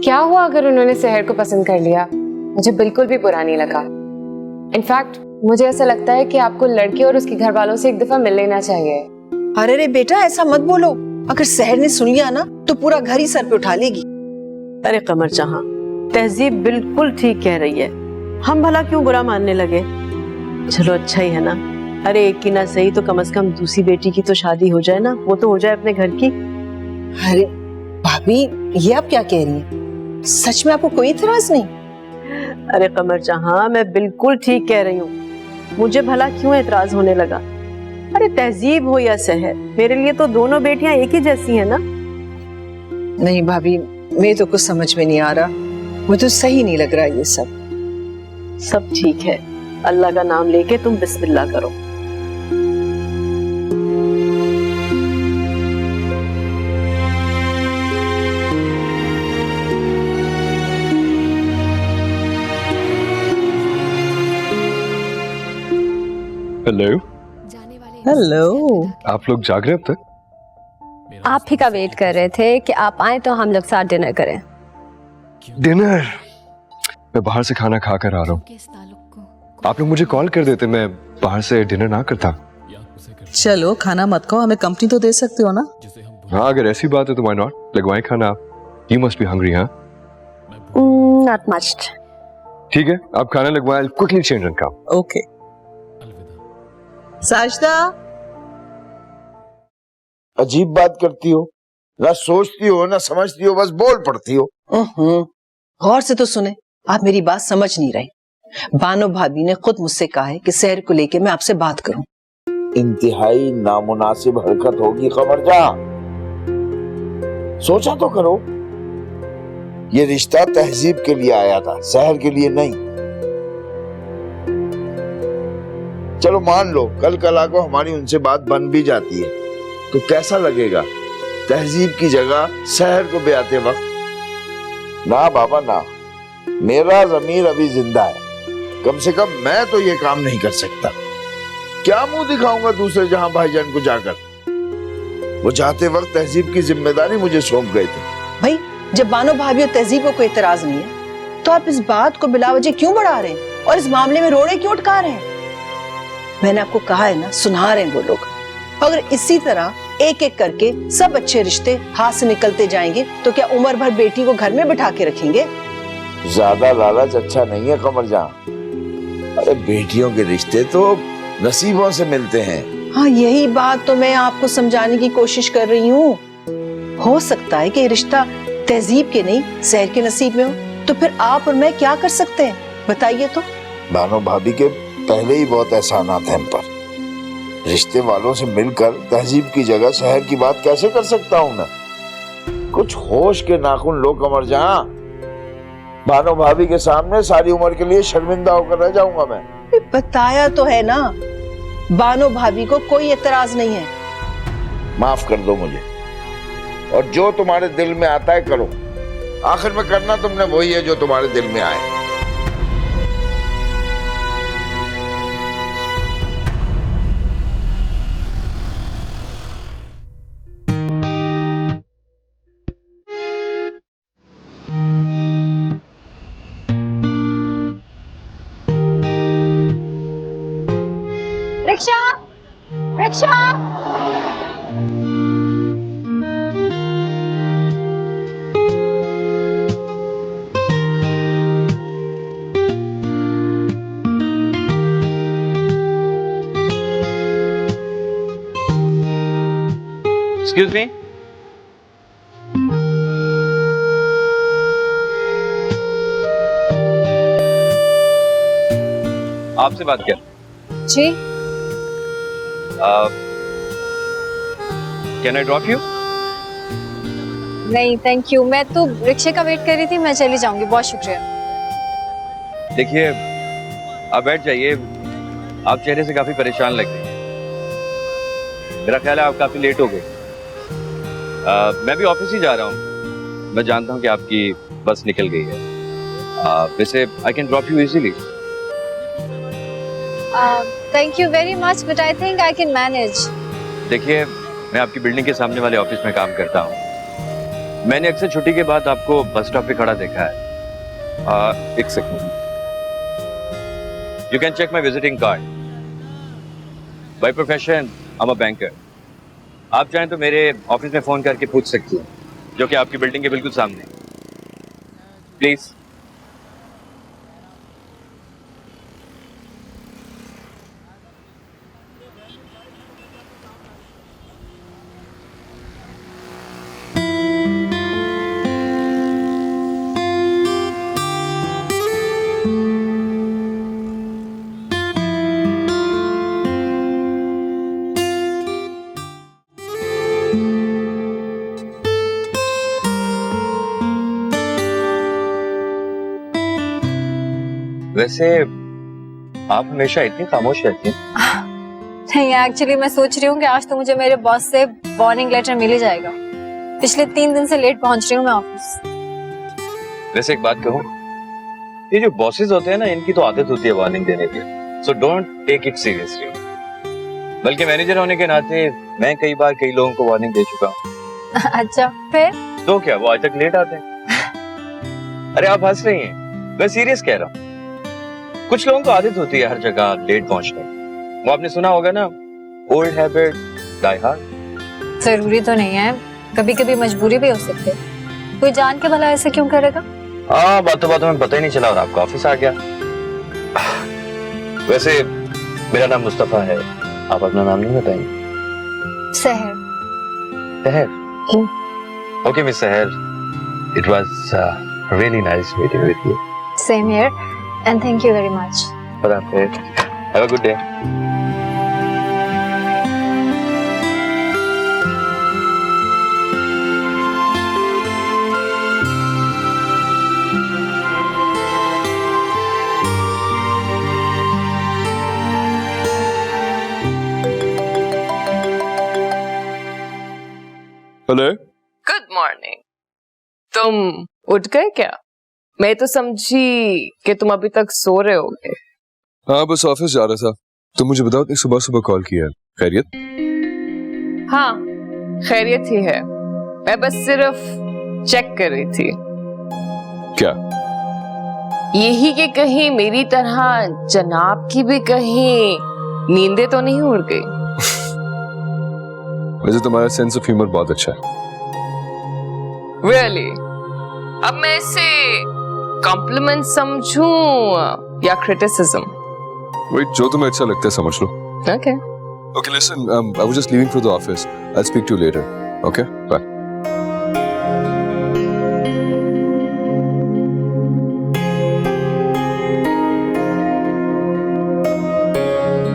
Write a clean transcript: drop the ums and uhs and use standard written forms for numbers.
क्या हुआ अगर उन्होंने सहर को पसंद कर लिया? मुझे बिल्कुल भी बुरा नहीं लगा। इनफैक्ट मुझे ऐसा लगता है कि आपको लड़की और उसके घर वालों से एक दफा मिल लेना चाहिए। अरे रे बेटा, ऐसा मत बोलो। अगर सहर ने सुन लिया ना तो पूरा घर ही सर पे उठा लेगी। अरे कमर जहां, तहजीब बिल्कुल ठीक कह रही है। हम भला क्यों बुरा मानने लगे? चलो अच्छा ही है ना। अरे एक की ना सही तो कम से कम दूसरी बेटी की तो शादी हो जाए ना, वो तो हो जाए अपने घर की। अरे भाभी, ये आप क्या कह रही हैं? सच में आपको कोई इतराज नहीं? अरे कमर जहां, मैं बिल्कुल ठीक कह रही हूँ। मुझे भला क्यों एतराज होने लगा? अरे तहजीब हो या सहर, मेरे लिए तो दोनों बेटियां एक ही जैसी हैं ना। नहीं भाभी, मैं तो कुछ समझ में नहीं आ रहा। मुझे तो सही नहीं लग रहा ये सब। सब ठीक है, अल्लाह का नाम लेके तुम बिस्मिल्लाह करो। हेलो। हेलो। आप लोग जाग रहे अब तक? आप ही का वेट कर रहे थे कि आप आए तो हम लोग साथ डिनर करें। डिनर? मैं बाहर से खाना खा कर आ रहा हूँ। आप लोग मुझे कॉल कर देते, मैं बाहर से डिनर ना करता। चलो खाना मत खाओ, हमें कंपनी तो दे सकते हो ना। हाँ, अगर ऐसी बात है तो व्हाई नॉट, लगवाएं खाना आप। You must be hungry. हाँ नॉट मच। ठीक है, आप खाना लगवाएं। क्विकली चेंज रन काम। ओके। साजदा, अजीब बात करती हो, ना सोचती हो ना समझती हो, बस बोल पड़ती हो। गौर से तो सुने, आप मेरी बात समझ नहीं रहे। बानो भाभी ने खुद मुझसे कहा है कि सहर को लेके मैं आपसे बात करूं। इंतहाई नामुनासिब हरकत होगी कमर जहां। सोचा तो करो, ये रिश्ता तहजीब के लिए आया था, सहर के लिए नहीं। चलो मान लो कल कला को हमारी उनसे बात बन भी जाती है तो कैसा लगेगा तहजीब की जगह सहर को ब्याते वक्त? ना बाबा ना, मेरा ज़मीर अभी जिंदा है। कम से कम मैं तो ये काम नहीं कर सकता। क्या मुंह दिखाऊंगा दूसरे जहां भाईजान को जाकर? वो जाते वक्त तहजीब की जिम्मेदारी मुझे सौंप गए थे। भाई, जब बानो भाभी और तहजीब को कोई इतराज नहीं है तो आप इस बात को बिलावजह क्यों बढ़ा रहे हैं और इस मामले में रोड़े क्यों अटका रहे हैं? मैंने आपको कहा है ना, सुना रहे हैं वो लोग। अगर इसी तरह एक एक करके सब अच्छे रिश्ते हाथ से निकलते जाएंगे तो क्या उम्र भर बेटी को घर में बिठा के रखेंगे? ज्यादा लालच अच्छा नहीं है कमर जहां। अरे बेटियों के रिश्ते तो नसीबों से मिलते हैं। हाँ, यही बात तो मैं आपको समझाने की कोशिश कर रही हूँ। हो सकता है कि रिश्ता तहजीब के नहीं सहर के नसीब में हो, तो फिर आप और मैं क्या कर सकते हैं बताइए तो। बानो भाभी के पहले ही बहुत एहसानात हैं हम पर। रिश्ते वालों से मिलकर तहजीब की जगह शहर की बात कैसे कर सकता हूँ मैं? कुछ होश के नाखून लो कमर जहां। बानो भाभी के सामने सारी उम्र के लिए शर्मिंदा होकर रह जाऊंगा मैं। बताया तो है ना, बानो भाभी को कोई एतराज नहीं है। माफ कर दो मुझे, और जो तुम्हारे दिल में आता है करो। आखिर में करना तुमने वही है जो तुम्हारे दिल में आए। रिक्शा, रिक्शा। Excuse me? आपसे बात कर। जी। Can I drop you? नहीं थैंक यू, मैं तो रिक्शे का वेट कर रही थी। मैं चली जाऊंगी, बहुत शुक्रिया। देखिए, आप बैठ जाइए। आप चेहरे से काफी परेशान लग रही हैं। मेरा ख्याल है आप काफी लेट हो गए। मैं भी ऑफिस ही जा रहा हूँ। मैं जानता हूँ कि आपकी बस निकल गई है। वैसे I can drop you easily. Thank you very much, but I think I can manage. देखिए, मैं आपकी बिल्डिंग के सामने वाले ऑफिस में काम करता हूँ। मैंने अक्सर छुट्टी के बाद आपको बस स्टॉप पे खड़ा देखा है। एक second, you can check my visiting card. By profession I am a banker. आप चाहें तो मेरे ऑफिस में फोन करके पूछ सकती हैं, जो कि आपकी बिल्डिंग के बिल्कुल सामने। प्लीज। वैसे आप हमेशा इतनी खामोश रहती हैं। नहीं, एक्चुअली मैं सोच रही हूँ कि आज तो मुझे मेरे बॉस से वार्निंग लेटर मिल ही जाएगा। पिछले 3 दिन से लेट पहुंच रही हूँ मैं ऑफिस। वैसे एक बात कहूँ, ये जो बॉसेस होते हैं ना, इनकी तो आदत होती है वार्निंग देने की, so don't take it seriously. बल्कि मैनेजर होने के नाते मैं कई बार कई लोगों को वार्निंग दे चुका हूँ। अच्छा, फिर तो क्या वो आज तक लेट आते हैं? अरे आप हंस रही हैं, मैं सीरियस कह रहा हूँ। कुछ लोगों को आदत होती है हर जगह लेट पहुंचने। वो आपने सुना होगा ना, ओल्ड हैबिट डाई हार्ड। जरूरी तो नहीं है, कभी कभी मजबूरी भी हो सकती है। कोई जान के भला ऐसे क्यों करेगा? हाँ, बातों में पता ही नहीं चला और आपका ऑफिस आ गया। वैसे मेरा नाम मुस्तफा है, आप अपना नाम नहीं बताएंगे? सहर। सहर? ओके मिस सहर, it was really nice meeting with you. Same here and thank you very much. Have a good day. Hello. Good morning. तुम उठ गए क्या? मैं तो समझी कि तुम अभी तक सो रहे होगे। हाँ, बस ऑफिस जा रहा था। तुम मुझे बताओ कि सुबह सुबह कॉल किया है, खैरियत? हाँ, खैरियत ही है। मैं बस सिर्फ चेक कर रही थी। क्या? यही कि कहीं मेरी तरह जनाब की भी कहीं नींदें तो नहीं उड़ गई। वैसे तुम्हारा सेंस ऑफ ह्यूमर बहुत अच्छा है। Really? अब मैं इसे कॉम्प्लीमेंट समझूं या क्रिटिसिज्म? वही जो तुम्हें अच्छा लगता है समझ लो। Okay. Okay, listen, I was just leaving for the office. I'll speak to you later. Okay? Bye.